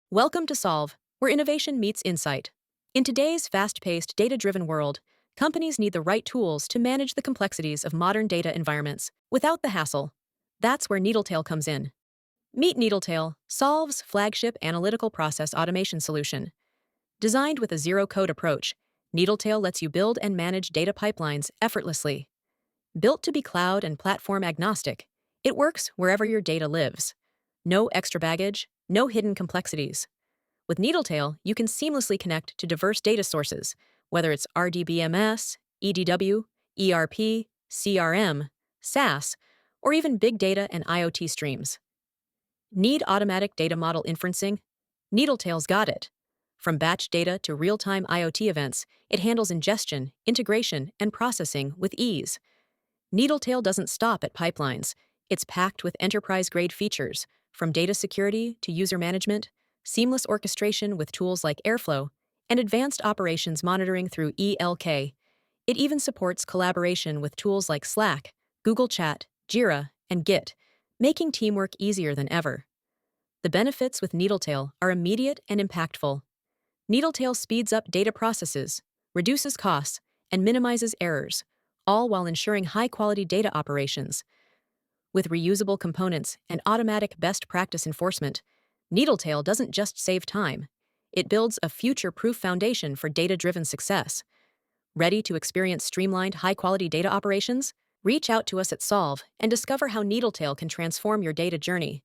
Welcome to pSolv, where innovation meets insight. In today's fast-paced, data-driven world, companies need the right tools to manage the complexities of modern data environments without the hassle. That's where Needletail comes in. Meet Needletail, pSolv's flagship analytical process automation solution. Designed with a zero-code approach, Needletail lets you build and manage data pipelines effortlessly. Built to be cloud and platform agnostic, it works wherever your data lives. No extra baggage, no hidden complexities. With Needletail, you can seamlessly connect to diverse data sources, whether it's RDBMS, EDW, ERP, CRM, SaaS, or even big data and IoT streams. Need automatic data model inferencing? Needletail's got it. From batch data to real-time IoT events, it handles ingestion, integration, and processing with ease. Needletail doesn't stop at pipelines. It's packed with enterprise-grade features, from data security to user management, seamless orchestration with tools like Airflow, and advanced operations monitoring through ELK. It even supports collaboration with tools like Slack, Google Chat, Jira, and Git, making teamwork easier than ever. The benefits with Needletail are immediate and impactful. Needletail speeds up data processes, reduces costs, and minimizes errors, all while ensuring high-quality data operations. With reusable components and automatic best practice enforcement, Needletail doesn't just save time. It builds a future-proof foundation for data-driven success. Ready to experience streamlined, high-quality data operations? Reach out to us at pSolv and discover how Needletail can transform your data journey.